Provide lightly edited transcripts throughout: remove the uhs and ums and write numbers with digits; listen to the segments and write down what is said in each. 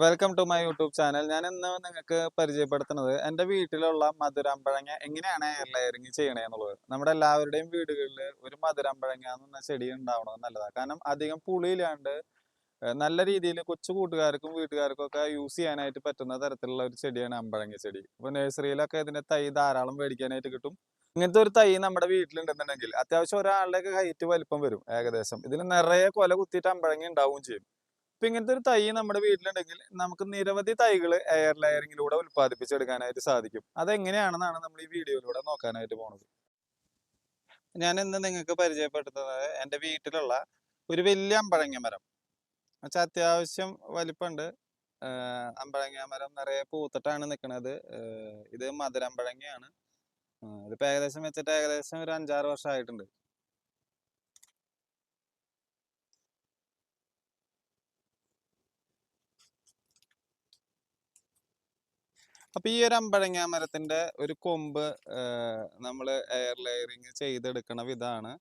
Welcome to my YouTube channel. ഞാൻ ഇന്ന് നിങ്ങൾക്ക് പരിചയപ്പെടുത്തുന്നത് എൻ്റെ വീട്ടിലുള്ള മധുരാമ്പഴങ്ങ എങ്ങനെയാണ് എയർ ലെയറിങ് ചെയ്യണേന്നുള്ളത്. നമ്മുടെ എല്ലാവരുടെയും വീടുകളിൽ ഒരു മധുരാമ്പഴങ്ങ എന്ന് പറഞ്ഞ ചെടി ഉണ്ടാവണത് നല്ലതാണ്. കാരണം അധികം പുളിയില്ലാണ്ട് നല്ല രീതിയിൽ കൊച്ചു കൂട്ടുകാർക്കും വീട്ടുകാർക്കും ഒക്കെ യൂസ് ചെയ്യാനായിട്ട് പറ്റുന്ന തരത്തിലുള്ള ഒരു ചെടിയാണ് അമ്പഴങ്ങ ചെടി. ഇപ്പോൾ നഴ്സറിയിലൊക്കെ ഇതിൻ്റെ തൈ ധാരാളം മേടിക്കാനായിട്ട് കിട്ടും. ഇങ്ങനത്തെ ഒരു തൈ നമ്മുടെ വീട്ടിലുണ്ടെന്നുണ്ടെങ്കിൽ അത്യാവശ്യം ഒരാളുടെയൊക്കെ ഹൈറ്റ് വലിപ്പം വരും ഏകദേശം. ഇതിന് നിറയെ കൊല കുത്തിയിട്ട് അമ്പഴങ്ങ ഉണ്ടാവുകയും ചെയ്യും. ഇപ്പൊ ഇങ്ങനത്തെ ഒരു തൈ നമ്മുടെ വീട്ടിലുണ്ടെങ്കിൽ നമുക്ക് നിരവധി തൈകൾ എയർ ലെയറിങ്ങിലൂടെ ഉൽപ്പാദിപ്പിച്ചെടുക്കാനായിട്ട് സാധിക്കും. അതെങ്ങനെയാണെന്നാണ് നമ്മൾ ഈ വീഡിയോയിലൂടെ നോക്കാനായിട്ട് പോണത്. ഞാൻ ഇന്ന് നിങ്ങൾക്ക് പരിചയപ്പെടുത്തുന്നത് എൻ്റെ വീട്ടിലുള്ള ഒരു വലിയ അമ്പഴങ്ങ മരം. വെച്ചാൽ അത്യാവശ്യം വലിപ്പമുണ്ട്. അമ്പഴങ്ങ മരം നിറയെ പൂത്തിട്ടാണ് നിൽക്കുന്നത്. ഇത് മധുരമ്പഴങ്ങയാണ്. ഇതിപ്പോ ഏകദേശം വെച്ചിട്ട് ഏകദേശം ഒരു 5-6 വർഷമായിട്ടുണ്ട്. അപ്പൊ ഈ ഒരു അമ്പഴങ്ങ മരത്തിന്റെ ഒരു കൊമ്പ് നമ്മൾ എയർ ലെയറിങ് ചെയ്തെടുക്കണ വിധാണ്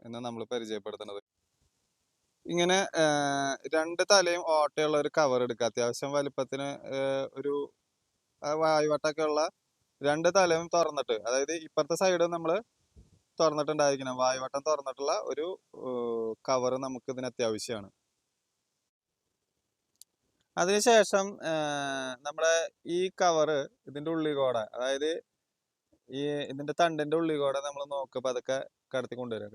ഇന്ന് നമ്മൾ പരിചയപ്പെടുത്തുന്നത്. ഇങ്ങനെ രണ്ട് തലയും ഓട്ടയുള്ള ഒരു കവർ എടുക്കുക. അത്യാവശ്യം വലിപ്പത്തിന് ഒരു വായുവട്ടമൊക്കെ ഉള്ള രണ്ട് തലയും തുറന്നിട്ട്, അതായത് ഇപ്പുറത്തെ സൈഡ് നമ്മൾ തുറന്നിട്ടുണ്ടായിരിക്കണം. വായുവട്ടം തുറന്നിട്ടുള്ള ഒരു കവർ നമുക്ക് ഇതിന് അത്യാവശ്യമാണ്. അതിനുശേഷം നമ്മുടെ ഈ കവറ് ഇതിന്റെ ഉള്ളിൽ കൂടെ, അതായത് ഈ ഇതിന്റെ തണ്ടിന്റെ ഉള്ളിൽ കൂടെ നമ്മൾ നോക്കുമ്പോൾ അതൊക്കെ കടത്തി കൊണ്ടുവരാം.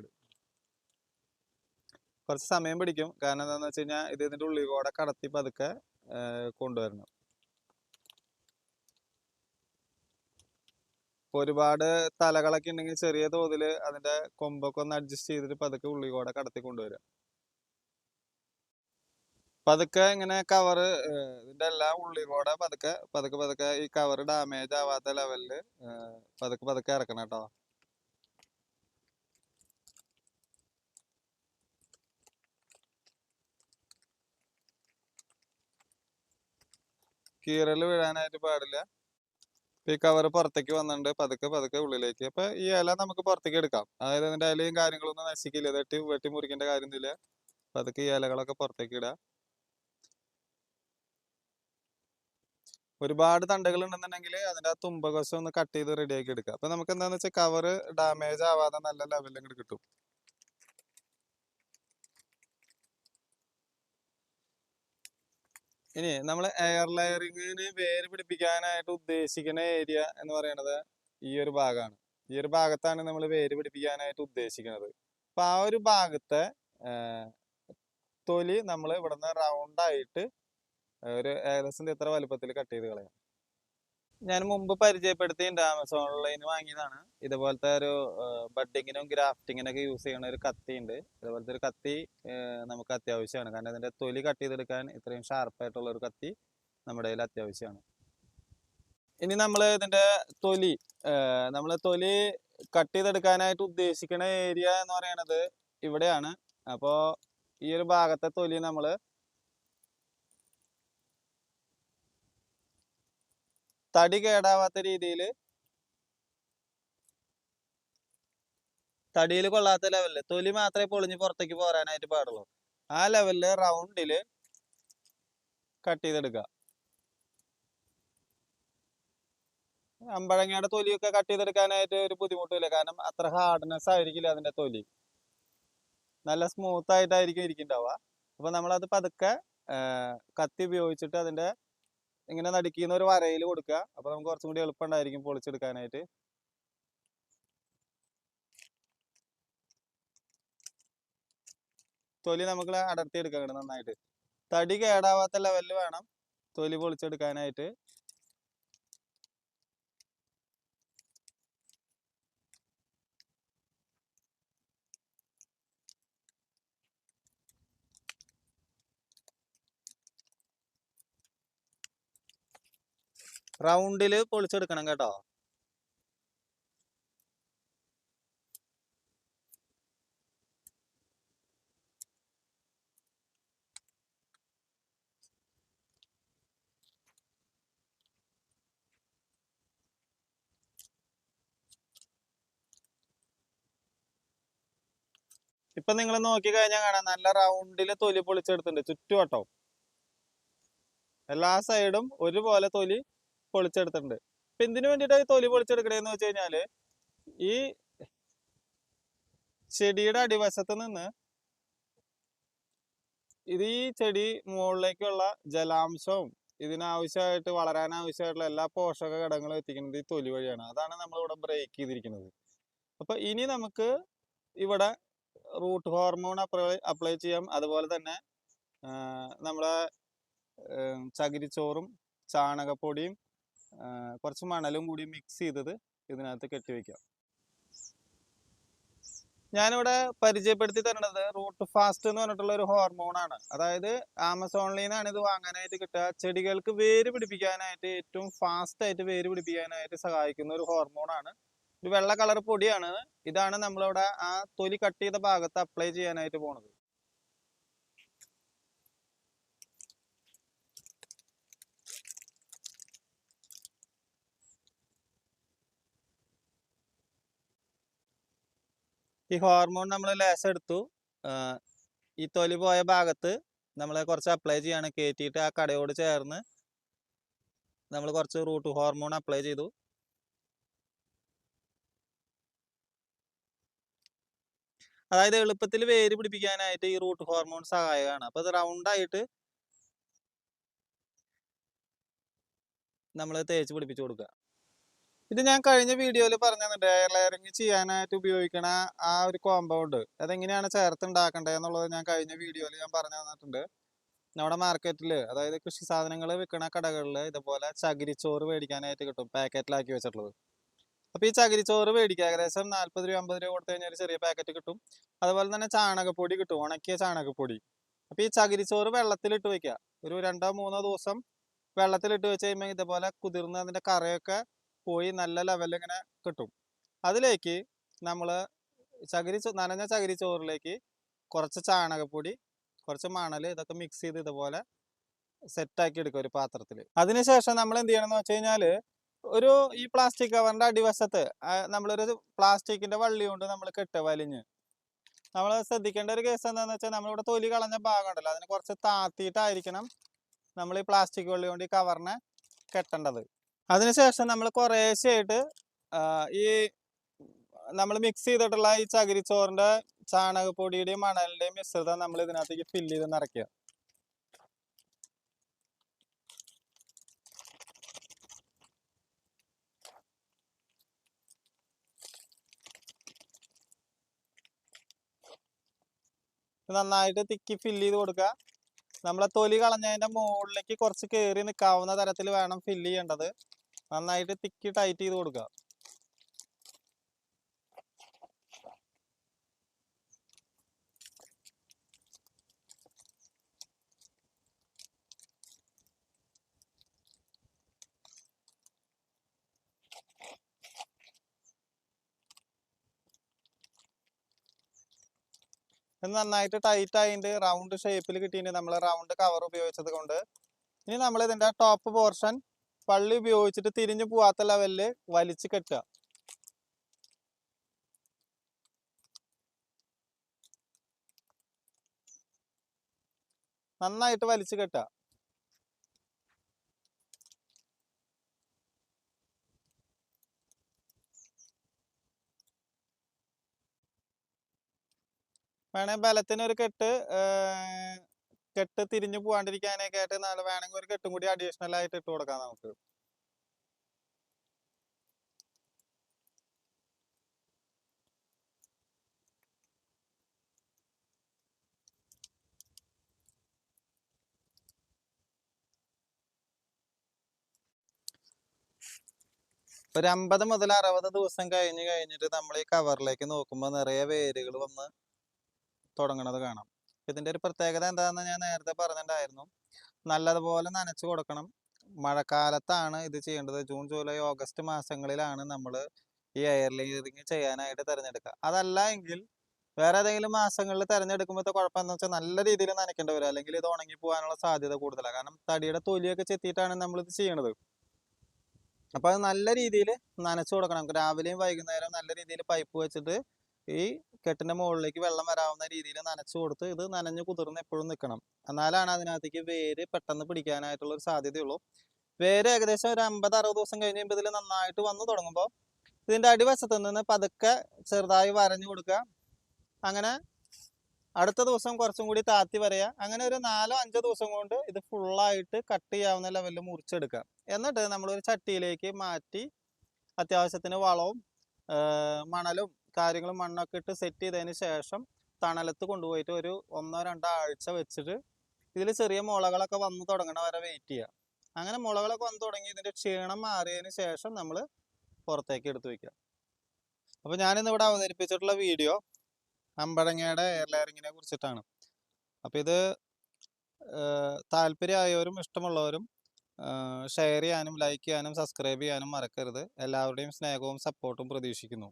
കുറച്ച് സമയം പിടിക്കും. കാരണം എന്താണെന്ന് വെച്ച് കഴിഞ്ഞാൽ ഇത് ഇതിന്റെ ഉള്ളിൽ കൂടെ കടത്തി പതുക്കെ കൊണ്ടുവരണം. ഇപ്പൊ ഒരുപാട് തലകളൊക്കെ ഉണ്ടെങ്കിൽ ചെറിയ തോതിൽ അതിന്റെ കൊമ്പൊക്കെ ഒന്ന് അഡ്ജസ്റ്റ് ചെയ്തിട്ട് പതുക്കെ ഉള്ളിൽ കൂടെ കടത്തി കൊണ്ടുവരാം. പതുക്കെ ഇങ്ങനെ കവറ് ഇതിന്റെ എല്ലാം ഉള്ളിൽ കൂടെ പതുക്കെ പതുക്കെ പതുക്കെ ഈ കവർ ഡാമേജ് ആവാത്ത ലെവലില് പതുക്കെ പതുക്കെ ഇറക്കണം കേട്ടോ. കീറല് വീഴാനായിട്ട് പാടില്ല. ഈ കവർ പുറത്തേക്ക് വന്നിട്ടുണ്ട്. പതുക്കെ പതുക്കെ ഉള്ളിലേക്ക്. അപ്പൊ ഈ ഇല നമുക്ക് പുറത്തേക്ക് എടുക്കാം. അതായത് അതിന്റെ ഇലയും കാര്യങ്ങളൊന്നും നശിക്കില്ല. വെട്ടി മുറിക്കേണ്ട കാര്യമൊന്നുമില്ല. പതുക്കെ ഈ ഇലകളൊക്കെ പുറത്തേക്ക് ഇടാം. ഒരുപാട് തണ്ടുകൾ ഉണ്ടെന്നുണ്ടെങ്കിൽ അതിന്റെ ആ തുമ്പകശം ഒന്ന് കട്ട് ചെയ്ത് റെഡിയാക്കി എടുക്കുക. അപ്പൊ നമുക്ക് എന്താന്ന് വെച്ചാൽ കവർ ഡാമേജ് ആവാതെ നല്ല ലെവലിൽ ഇങ്ങോട്ട് കിട്ടും. ഇനി നമ്മൾ എയർ ലെയറിങ്ങിന് വേര് പിടിപ്പിക്കാനായിട്ട് ഉദ്ദേശിക്കുന്ന ഏരിയ എന്ന് പറയുന്നത് ഈ ഒരു ഭാഗമാണ്. ഈ ഒരു ഭാഗത്താണ് നമ്മൾ വേര് പിടിപ്പിക്കാനായിട്ട് ഉദ്ദേശിക്കുന്നത്. അപ്പൊ ആ ഒരു ഭാഗത്തെ തൊലി നമ്മൾ ഇവിടുന്ന് റൗണ്ടായിട്ട് ഒരു ഏകദേശം ഇത്ര വലുപ്പത്തിൽ കട്ട് ചെയ്ത് കളയാം. ഞാൻ മുമ്പ് പരിചയപ്പെടുത്തിയിട്ടുണ്ട്, ആമസോണിൽ നിന്ന് വാങ്ങിയതാണ്. ഇതുപോലത്തെ ഒരു ബഡ്ഡിങ്ങിനും ഗ്രാഫ്റ്റിങ്ങിനൊക്കെ യൂസ് ചെയ്യുന്ന ഒരു കത്തി ഉണ്ട്. ഇതുപോലത്തെ ഒരു കത്തി നമുക്ക് അത്യാവശ്യമാണ്. കാരണം ഇതിന്റെ തൊലി കട്ട് ചെയ്തെടുക്കാൻ ഇത്രയും ഷാർപ്പായിട്ടുള്ള ഒരു കത്തി നമ്മുടെ കയ്യിൽ അത്യാവശ്യമാണ്. ഇനി നമ്മൾ ഇതിന്റെ തൊലി തൊലി കട്ട് ചെയ്തെടുക്കാനായിട്ട് ഉദ്ദേശിക്കുന്ന ഏരിയ എന്ന് പറയുന്നത് ഇവിടെയാണ്. അപ്പോൾ ഈ ഒരു ഭാഗത്തെ തൊലി നമ്മൾ തടി കേടാവാത്ത രീതിയിൽ, തടിയിൽ കൊള്ളാത്ത ലെവലില്, തൊലി മാത്രമേ പൊളിഞ്ഞ് പുറത്തേക്ക് പോരാനായിട്ട് പാടുള്ളൂ. ആ ലെവലില് റൗണ്ടില് കട്ട് ചെയ്തെടുക്കുക. അമ്പഴങ്ങയുടെ തൊലിയൊക്കെ കട്ട് ചെയ്തെടുക്കാനായിട്ട് ഒരു ബുദ്ധിമുട്ടില്ല. കാരണം അത്ര ഹാർഡ്നെസ് ആയിരിക്കില്ല അതിന്റെ തൊലി. നല്ല സ്മൂത്ത് ആയിട്ടായിരിക്കും ഇരിക്കുന്നുണ്ടാവുക. അപ്പൊ നമ്മളത് പതുക്കെ കത്തി ഉപയോഗിച്ചിട്ട് അതിന്റെ ഇങ്ങനെ നടുക്കിന്ന് ഒരു വരയിൽ കൊടുക്കുക. അപ്പൊ നമുക്ക് കുറച്ചും കൂടി എളുപ്പമുണ്ടായിരിക്കും പൊളിച്ചെടുക്കാനായിട്ട്. തൊലി നമുക്ക് അടർത്തി എടുക്കണം നന്നായിട്ട്. തടി കേടാവാത്ത ലെവലിൽ വേണം തൊലി പൊളിച്ചെടുക്കാനായിട്ട്. റൗണ്ടില് പൊളിച്ചെടുക്കണം കേട്ടോ. ഇപ്പൊ നിങ്ങൾ നോക്കി കഴിഞ്ഞാൽ കാണാം, നല്ല റൗണ്ടില് തൊലി പൊളിച്ചെടുത്തിട്ടുണ്ട് ചുറ്റുവട്ടം. എല്ലാ സൈഡും ഒരുപോലെ തൊലി പൊളിച്ചെടുത്തിട്ടുണ്ട്. ഇപ്പൊ എന്തിനു വേണ്ടിയിട്ടാണ് ഈ തൊലി പൊളിച്ചെടുക്കണേന്ന് വെച്ച് കഴിഞ്ഞാല് ഈ ചെടിയുടെ അടിവശത്ത് നിന്ന് ഇത് ഈ ചെടി മുകളിലേക്കുള്ള ജലാംശവും ഇതിനാവശ്യമായിട്ട് വളരാൻ ആവശ്യമായിട്ടുള്ള എല്ലാ പോഷക ഘടകങ്ങളും എത്തിക്കുന്നത് ഈ തൊലി വഴിയാണ്. അതാണ് നമ്മളിവിടെ ബ്രേക്ക് ചെയ്തിരിക്കുന്നത്. അപ്പൊ ഇനി നമുക്ക് ഇവിടെ റൂട്ട് ഹോർമോൺ അപ്ലൈ ചെയ്യാം. അതുപോലെ തന്നെ നമ്മളെ ചകിരിച്ചോറും ചാണകപ്പൊടിയും കുറച്ച് മണലും കൂടി മിക്സ് ചെയ്തത് ഇതിനകത്ത് കെട്ടിവെക്കാം. ഞാനിവിടെ പരിചയപ്പെടുത്തി തരുന്നത് റൂട്ട് ഫാസ്റ്റ് എന്ന് പറഞ്ഞിട്ടുള്ള ഒരു ഹോർമോണാണ്. അതായത് ആമസോണിൽ നിന്നാണ് ഇത് വാങ്ങാനായിട്ട് കിട്ടുക. ചെടികൾക്ക് വേര് പിടിപ്പിക്കാനായിട്ട് ഏറ്റവും ഫാസ്റ്റ് ആയിട്ട് വേര് പിടിപ്പിക്കാനായിട്ട് സഹായിക്കുന്ന ഒരു ഹോർമോണാണ്. ഒരു വെള്ള കളർ പൊടിയാണ്. ഇതാണ് നമ്മളിവിടെ ആ തൊലി കട്ട് ചെയ്ത ഭാഗത്ത് അപ്ലൈ ചെയ്യാനായിട്ട് പോണത്. ഈ ഹോർമോൺ നമ്മൾ ലേശം എടുത്തു. ഈ തൊലി പോയ ഭാഗത്ത് നമ്മൾ കുറച്ച് അപ്ലൈ ചെയ്യാണ്. കയറ്റിയിട്ട് ആ കടയോട് ചേർന്ന് നമ്മൾ കുറച്ച് റൂട്ട് ഹോർമോൺ അപ്ലൈ ചെയ്തു. അതായത് എളുപ്പത്തിൽ വേര് പിടിപ്പിക്കാനായിട്ട് ഈ റൂട്ട് ഹോർമോൺ സഹായകമാണ്. അപ്പൊ ഇത് റൗണ്ടായിട്ട് നമ്മൾ തേച്ച് പിടിപ്പിച്ചു കൊടുക്കുക. ഇത് ഞാൻ കഴിഞ്ഞ വീഡിയോയിൽ പറഞ്ഞു തന്നിട്ട് എയർ ലെയറിങ് ചെയ്യാനായിട്ട് ഉപയോഗിക്കണ ആ ഒരു കോമ്പൗണ്ട് അതെങ്ങനെയാണ് ചേർത്തുണ്ടാക്കേണ്ടത് എന്നുള്ളത് ഞാൻ കഴിഞ്ഞ വീഡിയോയിൽ ഞാൻ പറഞ്ഞു തന്നിട്ടുണ്ട്. നമ്മുടെ മാർക്കറ്റിൽ, അതായത് കൃഷി സാധനങ്ങൾ വിൽക്കുന്ന കടകളിൽ ഇതുപോലെ ചകിരിച്ചോറ് മേടിക്കാനായിട്ട് കിട്ടും, പാക്കറ്റിലാക്കി വെച്ചിട്ടുള്ളത്. അപ്പോൾ ഈ ചകിരിച്ചോറ് മേടിക്കുക, ഏകദേശം 40 രൂപ 50 രൂപ കൊടുത്തു കഴിഞ്ഞാൽ ഒരു ചെറിയ പാക്കറ്റ് കിട്ടും. അതുപോലെ തന്നെ ചാണകപ്പൊടി കിട്ടും, ഉണക്കിയ ചാണകപ്പൊടി. അപ്പോൾ ഈ ചകിരിച്ചോറ് വെള്ളത്തിലിട്ട് വെക്കുക. ഒരു 2-3 ദിവസം വെള്ളത്തിലിട്ട് വെച്ച് കഴിയുമ്പോൾ ഇതുപോലെ കുതിർന്ന് അതിൻ്റെ കറയൊക്കെ പോയി നല്ല ലെവലിൽ ഇങ്ങനെ കിട്ടും. അതിലേക്ക് നമ്മൾ നനഞ്ഞ ചകിരിച്ചോറിലേക്ക് കുറച്ച് ചാണകപ്പൊടി, കുറച്ച് മണൽ, ഇതൊക്കെ മിക്സ് ചെയ്ത് ഇതുപോലെ സെറ്റാക്കി എടുക്കുക ഒരു പാത്രത്തിൽ. അതിനുശേഷം നമ്മൾ എന്ത് ചെയ്യണമെന്ന് വെച്ച് കഴിഞ്ഞാൽ ഈ പ്ലാസ്റ്റിക് കവറിൻ്റെ അടിവശത്ത് നമ്മളൊരു പ്ലാസ്റ്റിക്കിൻ്റെ വള്ളി കൊണ്ട് നമ്മൾ കെട്ടുക വലിഞ്ഞ്. നമ്മൾ ശ്രദ്ധിക്കേണ്ട ഒരു കേസ് എന്താണെന്ന് വെച്ചാൽ നമ്മളിവിടെ തൊലി കളഞ്ഞ ഭാഗം ഉണ്ടല്ലോ, അതിന് കുറച്ച് താത്തിയിട്ടായിരിക്കണം നമ്മൾ ഈ പ്ലാസ്റ്റിക് വള്ളി കൊണ്ട് ഈ കവറിനെ കെട്ടേണ്ടത്. അതിനുശേഷം നമ്മൾ കുറേശ്ശെയായിട്ട് ഈ നമ്മൾ മിക്സ് ചെയ്തിട്ടുള്ള ഈ ചകിരിച്ചോറിൻ്റെ ചാണകപ്പൊടിയുടെയും മണലിൻ്റെയും മിശ്രിതം നമ്മൾ ഇതിനകത്തേക്ക് ഫില്ല് ചെയ്ത് നിറയ്ക്കുക. നന്നായിട്ട് തിക്കി ഫില്ല് ചെയ്ത് കൊടുക്കുക. നമ്മളെ തൊലി കളഞ്ഞതിൻ്റെ മുകളിലേക്ക് കുറച്ച് കയറി നിൽക്കാവുന്ന തരത്തിൽ വേണം ഫില്ല് ചെയ്യേണ്ടത്. നന്നായിട്ട് തിക്കി ടൈറ്റ് ചെയ്ത് കൊടുക്കുക. നന്നായിട്ട് ടൈറ്റ് ആയിട്ട് റൗണ്ട് ഷേപ്പിൽ കിട്ടിയിട്ട് നമ്മൾ റൗണ്ട് കവർ ഉപയോഗിച്ചത് കൊണ്ട് ഇനി നമ്മൾ ഇതിൻ്റെ ടോപ്പ് പോർഷൻ പള്ളി ഉപയോഗിച്ചിട്ട് തിരിഞ്ഞു പോവാത്ത ലെവലിൽ വലിച്ച് കെട്ടുക. നന്നായിട്ട് വലിച്ചു കെട്ടുക. വേണേൽ ബലത്തിനൊരു കെട്ട് തിരിഞ്ഞു പോകാണ്ടിരിക്കാനൊക്കെ ആയിട്ട് വേണമെങ്കിൽ ഒരു കെട്ടും കൂടി അഡീഷണൽ ആയിട്ട് ഇട്ട് കൊടുക്കാം നമുക്ക്. ഒരു 50 മുതൽ 60 ദിവസം കഴിഞ്ഞിട്ട് നമ്മൾ ഈ കവറിലേക്ക് നോക്കുമ്പോൾ നിറയെ വേരുകൾ വന്ന് തുടങ്ങണത് കാണാം. ഇതിൻ്റെ ഒരു പ്രത്യേകത എന്താണെന്ന് ഞാൻ നേരത്തെ പറഞ്ഞിട്ടുണ്ടായിരുന്നു. നല്ലതുപോലെ നനച്ചു കൊടുക്കണം. മഴക്കാലത്താണ് ഇത് ചെയ്യേണ്ടത്. ജൂൺ ജൂലൈ ഓഗസ്റ്റ് മാസങ്ങളിലാണ് നമ്മൾ ഈ എയർ ലെയറിങ് ചെയ്യാനായിട്ട് തിരഞ്ഞെടുക്കുക. അതല്ല എങ്കിൽ വേറെ ഏതെങ്കിലും മാസങ്ങളിൽ തിരഞ്ഞെടുക്കുമ്പോഴത്തെ കുഴപ്പം എന്താ വെച്ചാൽ നല്ല രീതിയിൽ നനയ്ക്കേണ്ടി വരും, അല്ലെങ്കിൽ ഇത് ഉണങ്ങി പോകാനുള്ള സാധ്യത കൂടുതലാണ്. കാരണം തടിയുടെ തൊലിയൊക്കെ ചെത്തിയിട്ടാണ് നമ്മളിത് ചെയ്യണത്. അപ്പോൾ അത് നല്ല രീതിയിൽ നനച്ചു കൊടുക്കണം. രാവിലെയും വൈകുന്നേരവും നല്ല രീതിയിൽ പൈപ്പ് വെച്ചിട്ട് ഈ കെട്ടിന്റെ മുകളിലേക്ക് വെള്ളം വരാവുന്ന രീതിയിൽ നനച്ചു കൊടുത്ത് ഇത് നനഞ്ഞു കുതിർന്ന് എപ്പോഴും നിൽക്കണം. എന്നാലാണ് അതിനകത്തേക്ക് വേര് പെട്ടെന്ന് പിടിക്കാനായിട്ടുള്ള ഒരു സാധ്യതയുള്ളൂ. വേര് ഏകദേശം ഒരു 50-60 ദിവസം കഴിഞ്ഞ് കഴിയുമ്പോൾ ഇതിൽ നന്നായിട്ട് വന്നു തുടങ്ങുമ്പോൾ ഇതിന്റെ അടിവശത്ത് നിന്ന് പതുക്കെ ചെറുതായി വരഞ്ഞു കൊടുക്കുക. അങ്ങനെ അടുത്ത ദിവസം കുറച്ചും കൂടി താത്തി വരയുക. അങ്ങനെ ഒരു 4-5 ദിവസം കൊണ്ട് ഇത് ഫുള്ളായിട്ട് കട്ട് ചെയ്യാവുന്ന ലെവലിൽ മുറിച്ചെടുക്കുക. എന്നിട്ട് നമ്മളൊരു ചട്ടിയിലേക്ക് മാറ്റി അത്യാവശ്യത്തിന് വളവും മണലും കാര്യങ്ങളും മണ്ണൊക്കെ ഇട്ട് സെറ്റ് ചെയ്തതിന് ശേഷം തണലത്ത് കൊണ്ടുപോയിട്ട് ഒരു 1-2 ആഴ്ച വെച്ചിട്ട് ഇതിൽ ചെറിയ മുളകളൊക്കെ വന്നു തുടങ്ങണ വരെ വെയിറ്റ് ചെയ്യുക. അങ്ങനെ മുളകളൊക്കെ വന്നു തുടങ്ങി ഇതിന്റെ ക്ഷീണം മാറിയതിന് ശേഷം നമ്മൾ പുറത്തേക്ക് എടുത്തു വെക്കുക. അപ്പോൾ ഞാനിന്ന് ഇവിടെ അവതരിപ്പിച്ചിട്ടുള്ള വീഡിയോ അമ്പഴങ്ങയുടെ എയർ ലെയറിങ്ങിനെ കുറിച്ചിട്ടാണ്. അപ്പോൾ ഇത് താല്പര്യമായവരും ഇഷ്ടമുള്ളവരും ഷെയർ ചെയ്യാനും ലൈക്ക് ചെയ്യാനും സബ്സ്ക്രൈബ് ചെയ്യാനും മറക്കരുത്. എല്ലാവരുടെയും സ്നേഹവും സപ്പോർട്ടും പ്രതീക്ഷിക്കുന്നു.